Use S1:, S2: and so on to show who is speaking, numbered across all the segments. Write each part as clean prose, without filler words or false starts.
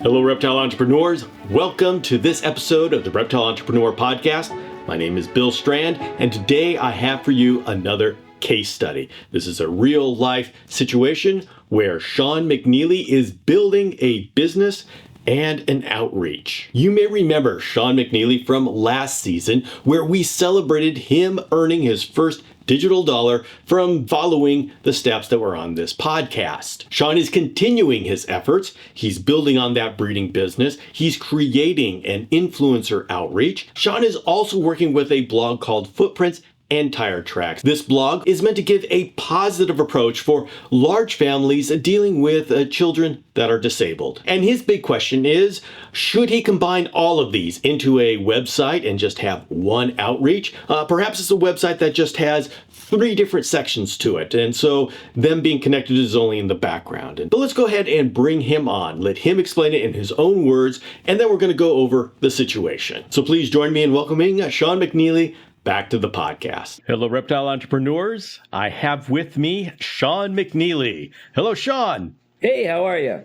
S1: Hello, reptile entrepreneurs. Welcome to this episode of the Reptile Entrepreneur Podcast. My name is Bill Strand, and today I have for you another case study. This is a real life situation where Sean McNeely is building a business and an outreach. You may remember Sean McNeely from last season, where we celebrated him earning his first digital dollar from following the steps that were on this podcast. Sean is continuing his efforts. He's building on that breeding business. He's creating an influencer outreach. Sean is also working with a blog called Footprints and Tire Tracks. This blog is meant to give a positive approach for large families dealing with children that are disabled. And his big question is, should he combine all of these into a website and just have one outreach? Perhaps it's a website that just has 3 different sections to it, and so them being connected is only in the background. But let's go ahead and bring him on. Let him explain it in his own words, and then we're going to go over the situation. So please join me in welcoming Sean McNeely back to the podcast. Hello, reptile entrepreneurs. I have with me Sean McNeely. Hello, Sean.
S2: Hey, how are you?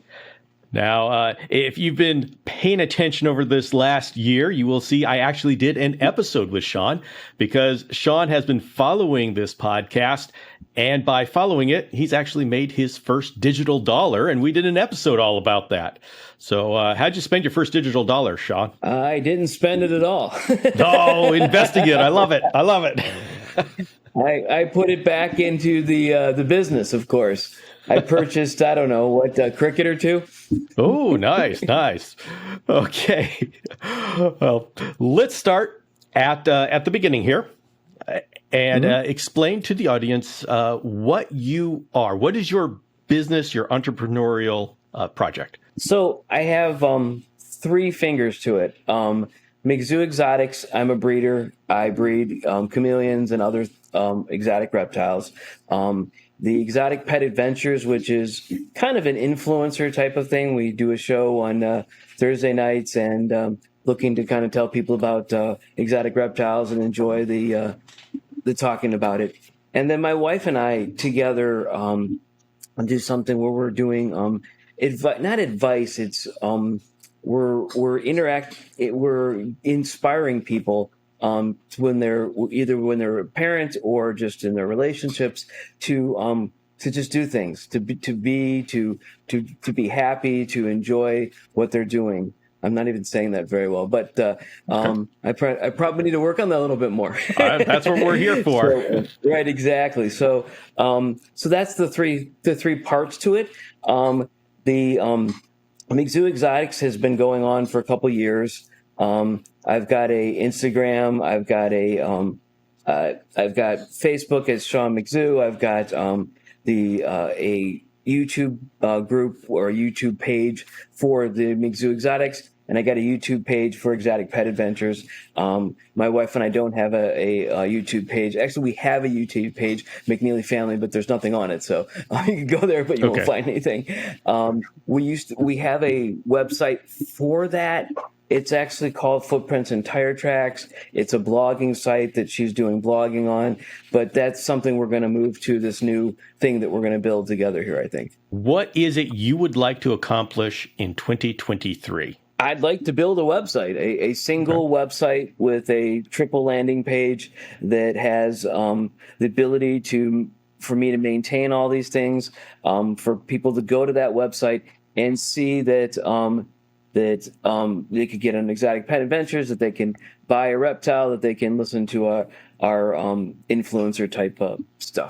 S1: Now, if you've been paying attention over this last year, you will see I actually did an episode with Sean because Sean has been following this podcast. And by following it, he's actually made his first digital dollar. And we did an episode all about that. So how'd you spend your first digital dollar, Sean?
S2: I didn't spend it at all.
S1: Oh, investing it. I love it. I love it.
S2: I put it back into the business, of course. I purchased, I don't know, what, a cricket or 2?
S1: Oh, nice, nice. Okay. Well, let's start at the beginning here and explain to the audience what you are. What is your business, your entrepreneurial project?
S2: So I have 3 fingers to it. McZoo Exotics, I'm a breeder. I breed chameleons and other exotic reptiles. The Exotic Pet Adventures, which is kind of an influencer type of thing. We do a show on Thursday nights and looking to kind of tell people about exotic reptiles and enjoy the talking about it. And then my wife and I together do something where we're doing not advice. It's we're inspiring people when they're a parent or just in their relationships to just do things, to be happy, to enjoy what they're doing. I'm not even saying that very well, but I probably need to work on that a little bit more.
S1: That's what we're here for.
S2: Right, exactly. So that's the three parts to it. The McZoo Exotics has been going on for a couple years. I've got a Instagram. I've got Facebook as Sean McZoo. I've got a YouTube group or a YouTube page for the McZoo Exotics, and I got a YouTube page for Exotic Pet Adventures. My wife and I don't have a YouTube page. Actually, we have a YouTube page, McNeely Family, but there's nothing on it, so you can go there, but you won't find anything. We have a website for that. It's actually called Footprints and Tire Tracks. It's a blogging site that she's doing blogging on, but that's something we're going to move to, this new thing that we're going to build together here, I think.
S1: What is it you would like to accomplish in 2023?
S2: I'd like to build a website, a single website with a triple landing page that has the ability for me to maintain all these things, for people to go to that website and see that they could get on Exotic Pet Adventures, that they can buy a reptile, that they can listen to our influencer type of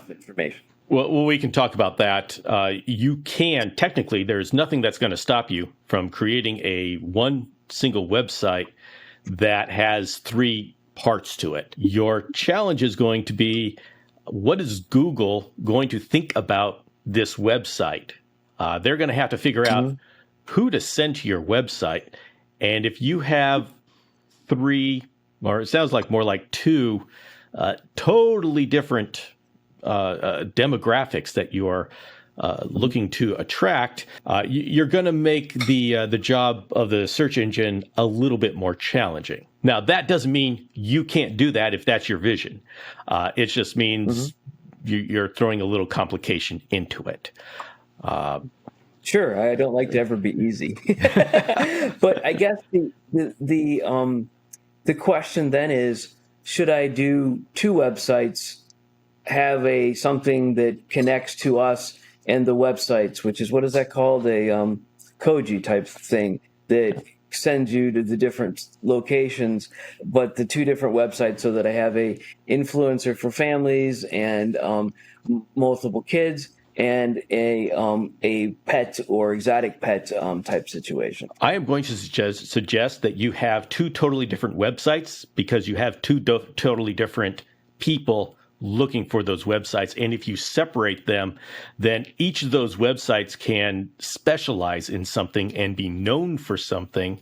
S2: information.
S1: Well, we can talk about that. You can, technically, there's nothing that's going to stop you from creating one single website that has 3 parts to it. Your challenge is going to be, what is Google going to think about this website? They're going to have to figure out who to send to your website. And if you have 3, or it sounds like more like 2, totally different demographics that you are looking to attract, you're going to make the job of the search engine a little bit more challenging. Now, that doesn't mean you can't do that if that's your vision. It just means you're throwing a little complication into it.
S2: Sure, I don't like to ever be easy, but I guess the question then is, should I do two websites, have a something that connects to us and the websites, which is, what is that called? A koji type thing that sends you to the different locations, but the two different websites, so that I have a influencer for families and multiple kids, and a pet or exotic pet type situation.
S1: I am going to suggest that you have two totally different websites, because you have two totally different people looking for those websites. And if you separate them, then each of those websites can specialize in something and be known for something.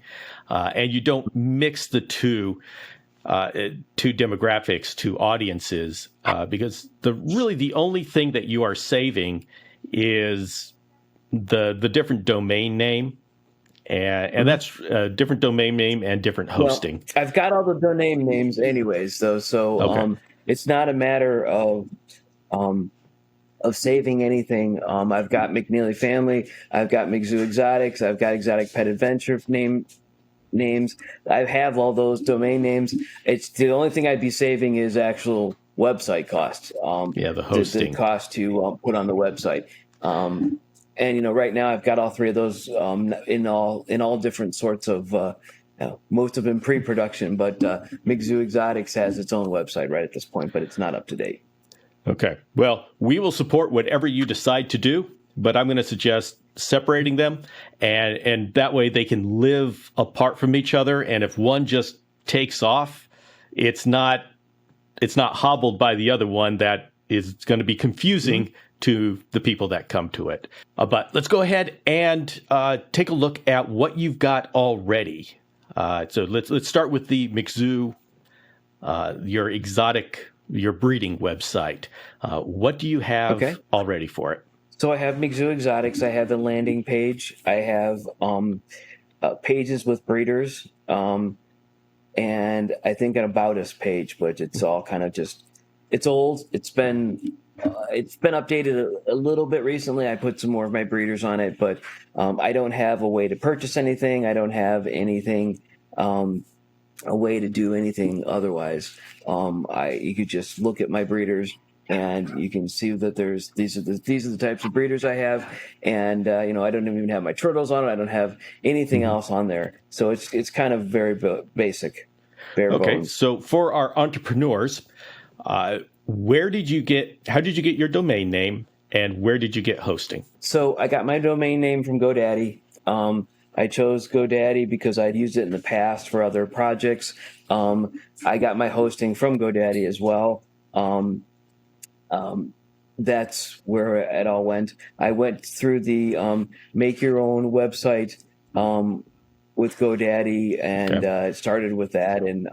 S1: And you don't mix the two demographics, two audiences, because the only thing that you are saving is the different domain name. And that's a different domain name and different hosting.
S2: Well, I've got all the domain names anyways, though, so
S1: Okay.
S2: it's not a matter of saving anything. I've got McNeely Family, I've got McZoo Exotics, I've got Exotic Pet Adventure names. I have all those domain names. It's the only thing I'd be saving is actual website costs.
S1: The hosting.
S2: The cost to put on the website. And right now I've got all three of those in all different sorts of. Most of them pre-production, but McZoo Exotics has its own website right at this point, but it's not up to date.
S1: Okay. Well, we will support whatever you decide to do, but I'm going to suggest separating them, and that way they can live apart from each other. And if one just takes off, it's not hobbled by the other one. That is going to be confusing to the people that come to it. But let's go ahead and take a look at what you've got already. So let's start with the McZoo, your breeding website. What do you have already for it?
S2: So I have McZoo Exotics. I have the landing page. I have pages with breeders, and I think an About Us page, but it's all kind of it's old. It's been updated a little bit recently. I put some more of my breeders on it, but I don't have a way to purchase anything. I don't have anything, a way to do anything otherwise. You could just look at my breeders, and you can see that these are the types of breeders I have, and I don't even have my turtles on it. I don't have anything else on there, so it's kind of very basic, bare bones.
S1: So for our entrepreneurs, how did you get your domain name, and where did you get hosting?
S2: So I got my domain name from GoDaddy. I chose GoDaddy because I'd used it in the past for other projects. I got my hosting from GoDaddy as well. That's where it all went. I went through the make your own website with GoDaddy, and it started with that. And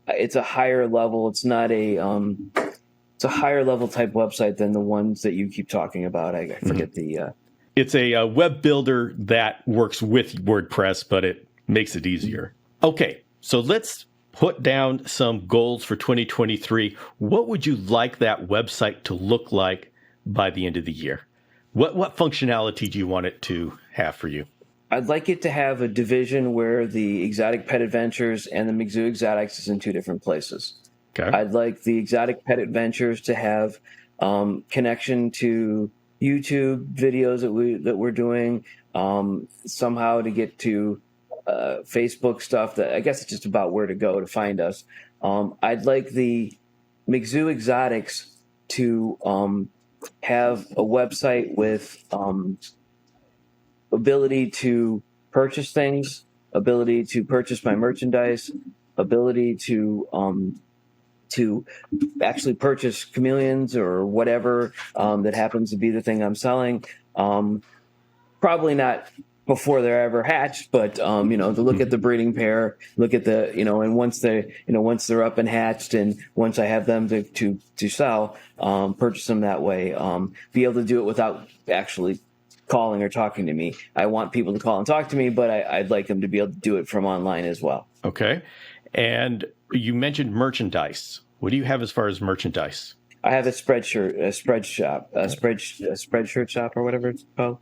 S2: it's a higher level. It's not it's a higher level type website than the ones that you keep talking about. I forget the.
S1: It's a web builder that works with WordPress, but it makes it easier. Okay, so let's put down some goals for 2023. What would you like that website to look like by the end of the year? What functionality do you want it to have for you?
S2: I'd like it to have a division where the Exotic Pet Adventures and the McZoo Exotics is in two different places.
S1: Okay.
S2: I'd like the Exotic Pet Adventures to have connection to YouTube videos that we're doing, somehow to get to Facebook stuff. That I guess it's just about where to go to find us. I'd like the McZoo Exotics to have a website with ability to purchase things, ability to purchase my merchandise, ability to actually purchase chameleons or whatever that happens to be the thing I'm selling. Probably not before they're ever hatched, but to look at the breeding pair, look at the and once they're up and hatched, and once I have them to sell, purchase them that way. Be able to do it without actually calling or talking to me. I want people to call and talk to me, but I'd like them to be able to do it from online as well.
S1: Okay. And you mentioned merchandise. What do you have as far as merchandise?
S2: I have a spreadshirt shop or whatever it's called.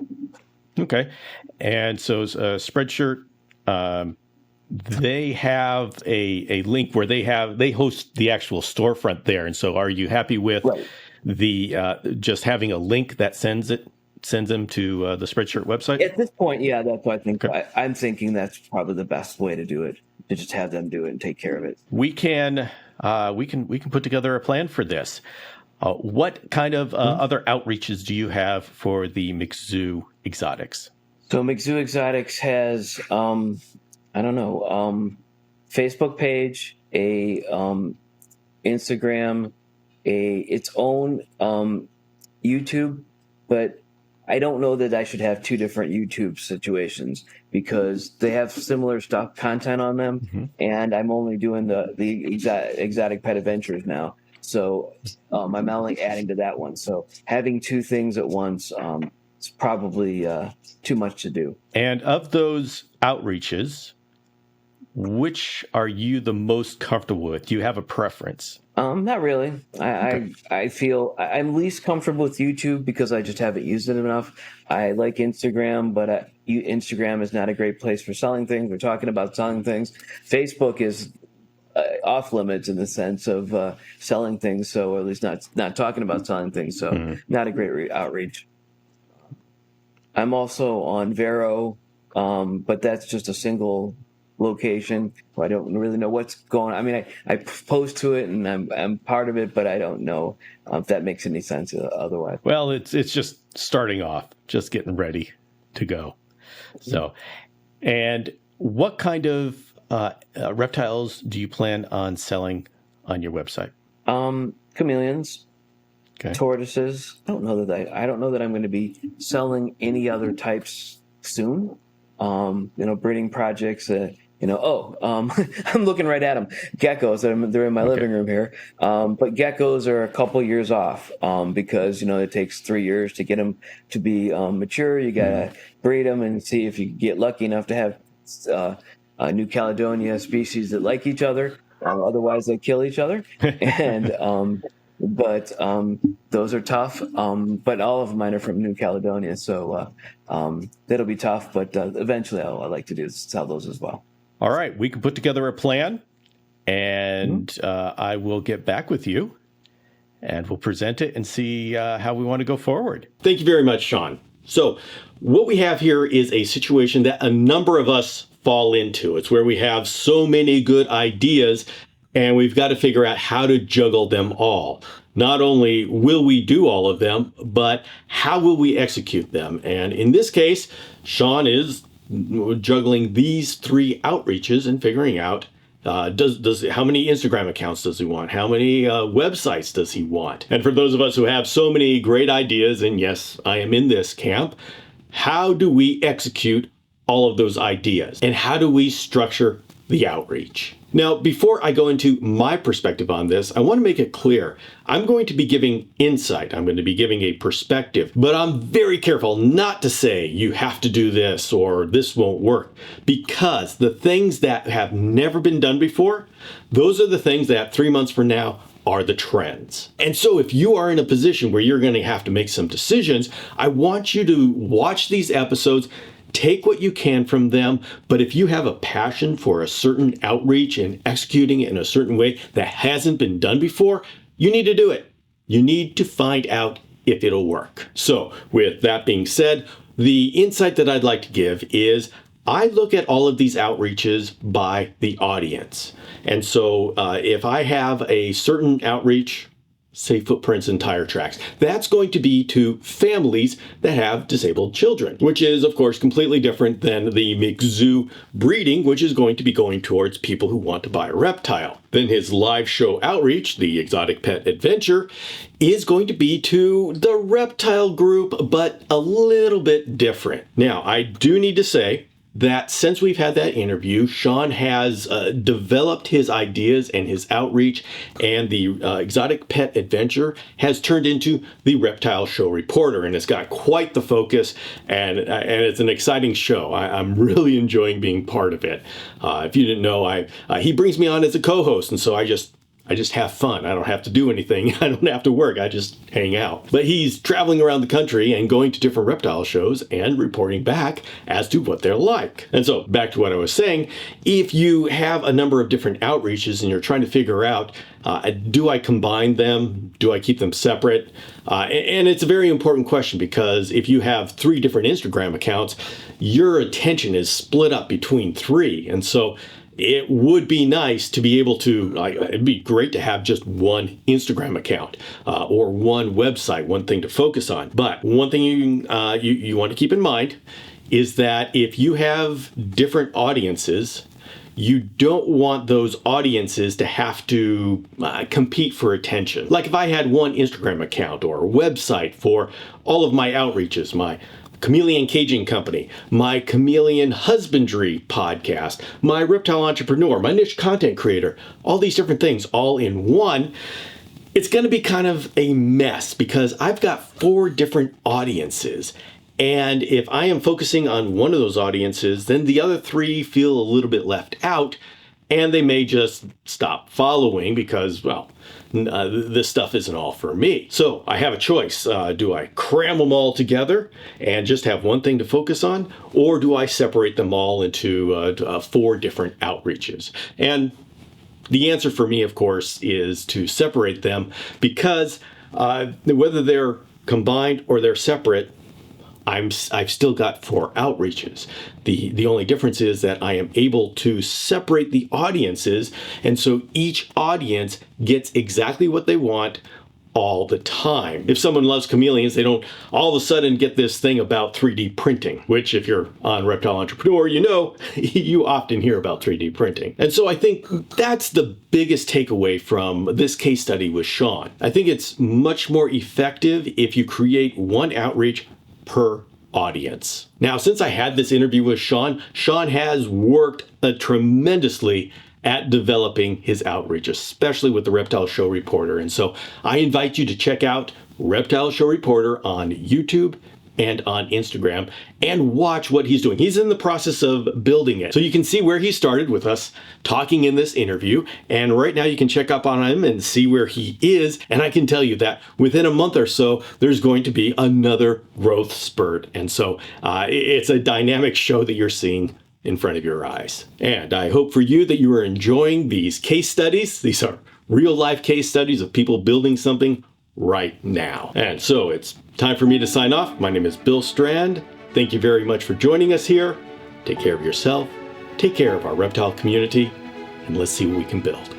S1: Okay. And so Spreadshirt, they have a link where they host the actual storefront there. And so are you happy with
S2: Right.
S1: the just having a link that sends them to the Spreadshirt website?
S2: At this point, yeah, that's what I think.
S1: Okay.
S2: I'm thinking that's probably the best way to do it, to just have them do it and take care of it.
S1: We can put together a plan for this. What kind of other outreaches do you have for the McZoo Exotics?
S2: So McZoo Exotics has, I don't know, Facebook page, a Instagram, its own YouTube, but I don't know that I should have two different YouTube situations because they have similar stuff, content on them, and I'm only doing the exotic pet adventures now. So I'm only adding to that one. So having two things at once is probably too much to do.
S1: And of those outreaches, which are you the most comfortable with? Do you have a preference?
S2: Not really. I feel I'm least comfortable with YouTube because I just haven't used it enough. I like Instagram, but Instagram is not a great place for selling things. We're talking about selling things. Facebook is off limits in the sense of selling things, so or at least not talking about selling things. So not a great outreach. I'm also on Vero, but that's just a single location. I don't really know what's going on. I mean, I post to it and I'm part of it, but I don't know if that makes any sense otherwise.
S1: Well, it's just starting off, just getting ready to go. So, and what kind of reptiles do you plan on selling on your website?
S2: Chameleons,
S1: Okay.
S2: tortoises. I don't know that I'm going to be selling any other types soon. Breeding projects. I'm looking right at them. Geckos. They're in my living room here. But geckos are a couple years off because it takes 3 years to get them to be mature. You gotta breed them and see if you get lucky enough to have New Caledonia species that like each other. Otherwise, they kill each other. And but those are tough. But all of mine are from New Caledonia, so that'll be tough. But eventually, I'd like to sell those as well.
S1: All right, we can put together a plan, and I will get back with you, and we'll present it and see how we want to go forward. Thank you very much, Sean. So what we have here is a situation that a number of us fall into. It's where we have so many good ideas, and we've got to figure out how to juggle them all. Not only will we do all of them, but how will we execute them? And in this case, Sean is juggling these 3 outreaches and figuring out does how many Instagram accounts does he want? How many websites does he want? And for those of us who have so many great ideas, and yes, I am in this camp, how do we execute all of those ideas? And how do we structure the outreach? Now, before I go into my perspective on this, I want to make it clear. I'm going to be giving insight. I'm going to be giving a perspective, but I'm very careful not to say you have to do this or this won't work, because the things that have never been done before, those are the things that 3 months from now are the trends. And so if you are in a position where you're going to have to make some decisions, I want you to watch these episodes. Take what you can from them, but if you have a passion for a certain outreach and executing it in a certain way that hasn't been done before, you need to do it. You need to find out if it'll work. So with that being said, the insight that I'd like to give is I look at all of these outreaches by the audience. And so if I have a certain outreach, say footprints and tire tracks, that's going to be to families that have disabled children, which is of course completely different than the McZoo breeding, which is going to be going towards people who want to buy a reptile. Then his live show outreach, the Exotic Pet Adventure, is going to be to the reptile group, but a little bit different. Now, I do need to say that since we've had that interview, Sean has developed his ideas and his outreach, and the Exotic Pet Adventure has turned into the Reptile Show Reporter, and it's got quite the focus, and it's an exciting show. I'm really enjoying being part of it. If you didn't know, he brings me on as a co-host, and so I just I just have fun. I don't have to do anything. I don't have to work. I just hang out. But he's traveling around the country and going to different reptile shows and reporting back as to what they're like. And so back to what I was saying, if you have a number of different outreaches and you're trying to figure out, do I combine them? Do I keep them separate? And it's a very important question, because if you have 3 different Instagram accounts, your attention is split up between 3. And so it would be nice to be able to, it'd be great to have just one Instagram account or one website, one thing to focus on. But one thing you want to keep in mind is that if you have different audiences, you don't want those audiences to have to compete for attention. Like if I had one Instagram account or a website for all of my outreaches, my chameleon caging company, my chameleon husbandry podcast, my reptile entrepreneur, my niche content creator, all these different things all in one, it's going to be kind of a mess, because I've got 4 different audiences. And if I am focusing on one of those audiences, then the other 3 feel a little bit left out, and they may just stop following because, well, this stuff isn't all for me. So I have a choice. Do I cram them all together and just have one thing to focus on? Or do I separate them all into 4 different outreaches? And the answer for me, of course, is to separate them, because whether they're combined or they're separate, I've still got 4 outreaches. The only difference is that I am able to separate the audiences, and so each audience gets exactly what they want all the time. If someone loves chameleons, they don't all of a sudden get this thing about 3D printing, which if you're on Reptile Entrepreneur, you know, you often hear about 3D printing. And so I think that's the biggest takeaway from this case study with Sean. I think it's much more effective if you create one outreach per audience. Now, since I had this interview with Sean has worked tremendously at developing his outreach, especially with the Reptile Show Reporter. And so I invite you to check out Reptile Show Reporter on YouTube and on Instagram and watch what he's doing. He's in the process of building it. So you can see where he started with us talking in this interview. And right now you can check up on him and see where he is. And I can tell you that within a month or so, there's going to be another growth spurt. And so it's a dynamic show that you're seeing in front of your eyes. And I hope for you that you are enjoying these case studies. These are real life case studies of people building something right now. And so it's time for me to sign off. My name is Bill Strand. Thank you very much for joining us here. Take care of yourself, take care of our reptile community, and let's see what we can build.